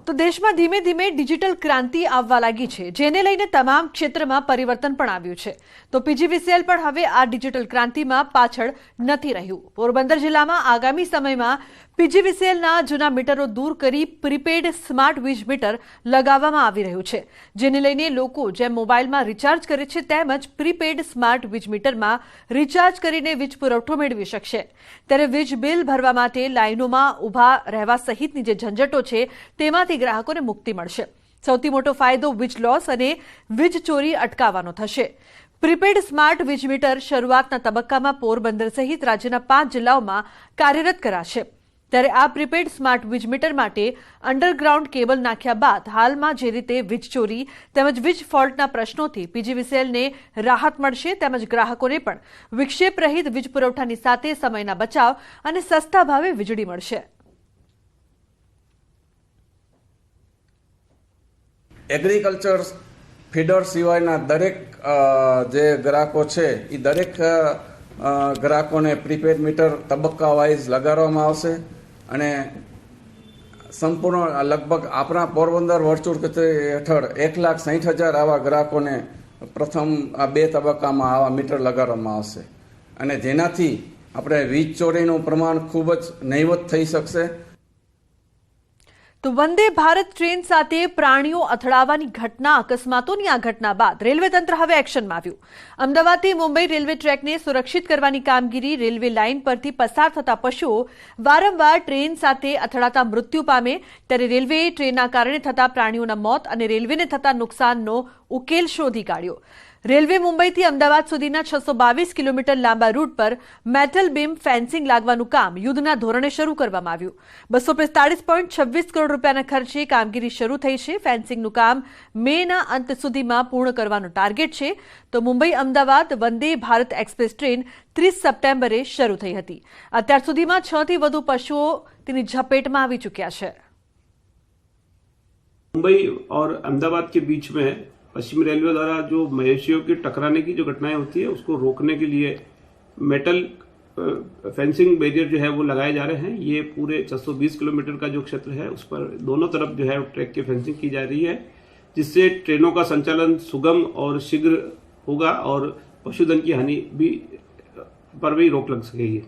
તો દેશમાં ધીમે ધીમે ડિજિટલ ક્રાંતિ આવવા લાગી છે, જેને લઈને તમામ ક્ષેત્રમાં પરિવર્તન પણ આવ્યું છે। તો પીજીવીસીએલ પણ હવે આ ડિજિટલ ક્રાંતિમાં પાછળ નથી રહ્યું। પોરબંદર જિલ્લામાં આગામી સમયમાં પીજીવીસીએલના જૂના મીટરો દૂર કરી પ્રીપેડ સ્માર્ટ વીજ મીટર લગાવવામાં આવી રહ્યું છે, જેને લઈને લોકો જેમ મોબાઈલમાં રિચાર્જ કરે છે તેમજ પ્રીપેડ સ્માર્ટ વીજ મીટરમાં રિચાર્જ કરીને વીજ પુરવઠો મેળવી શકશે। ત્યારે વીજ બિલ ભરવા માટે લાઈનોમાં ઊભા રહેવા સહિતની જે ઝંઝટો છે તેમાંથી ગ્રાહકોને મુક્તિ મળશે। સૌથી મોટો ફાયદો વીજ લોસ અને વીજ ચોરી અટકાવવાનો થશે। પ્રીપેડ સ્માર્ટ વીજ મીટર શરૂઆતના તબક્કામાં પોરબંદર સહિત રાજ્યના 5 જિલ્લાઓમાં કાર્યરત કરાશે। ત્યારે આ પ્રીપેડ સ્માર્ટ વીજ મીટર માટે અંડરગ્રાઉન્ડ કેબલ નાખ્યા બાદ હાલમાં જે રીતે વીજ ચોરી તેમજ વીજ ફોલ્ટના પ્રશ્નોથી પીજીવીસીએલને રાહત મળશે, તેમજ ગ્રાહકોને પણ વિક્ષેપ રહિત વીજ પુરવઠાની સાથે સમયના બચાવ અને સસ્તા ભાવે વીજળી મળશે। એગ્રીકલ્ચર ફીડર સિવાયના દરેક જે ગ્રાહકો છે એ દરેક ગ્રાહકોને પ્રીપેડ મીટર તબક્કા વાઇઝ લગાડવામાં આવશે અને સંપૂર્ણ લગભગ આપણા પોરબંદર વર્ચુઅલ કચેરી હેઠળ 1,60,000 આવા ગ્રાહકોને પ્રથમ આ 2 તબક્કામાં આવા મીટર લગાડવામાં આવશે અને જેનાથી આપણે વીજ ચોરીનું પ્રમાણ ખૂબ જ નહીવત થઈ શકશે। તો વંદે ભારત ટ્રેન સાથે પ્રાણીઓ અથડાવાની ઘટના અકસ્માતોની આ ઘટના બાદ રેલવે તંત્ર હવે એક્શનમાં આવ્યું। અમદાવાદથી મુંબઈ રેલવે ટ્રેકને સુરક્ષિત કરવાની કામગીરી। રેલવે લાઇન પરથી પસાર થતા પશુઓ વારંવાર ટ્રેન સાથે અથડાતા મૃત્યુ પામે, ત્યારે રેલવે ટ્રેનના કારણે થતા પ્રાણીઓના મોત અને રેલવેને થતા નુકસાનનો ઉકેલ શોધી કાઢ્યો। રેલવે મુંબઈથી અમદાવાદ સુધીના 622 કિલોમીટર લાંબા રૂટ પર મેટલ બીમ ફેન્સિંગ લાગવાનું કામ યુદ્ધના ધોરણે શરૂ કરવામાં આવ્યું। 245.26 કરોડ રૂપિયાના ખર્ચે કામગીરી શરૂ થઈ છે। ફેન્સિંગનું કામ મેના અંત સુધીમાં પૂર્ણ કરવાનો ટાર્ગેટ છે। તો મુંબઈ અમદાવાદ વંદે ભારત એક્સપ્રેસ ટ્રેન 30 સપ્ટેમ્બરે શરૂ થઈ હતી। અત્યાર સુધીમાં 6 થી વધુ પશુઓ તેની ઝપેટમાં આવી ચૂક્યા છે। मुंबई और अहमदाबाद के बीच में पश्चिमी रेलवे द्वारा जो मवेशियों के टकराने की जो घटनाएं होती है उसको रोकने के लिए मेटल फेंसिंग बैरियर जो है वो लगाए जा रहे हैं। ये पूरे 620 किलोमीटर का जो क्षेत्र है उस पर दोनों तरफ जो है ट्रैक की फेंसिंग की जा रही है, जिससे ट्रेनों का संचालन सुगम और शीघ्र होगा और पशुधन की हानि भी पर भी रोक लग सकेगी।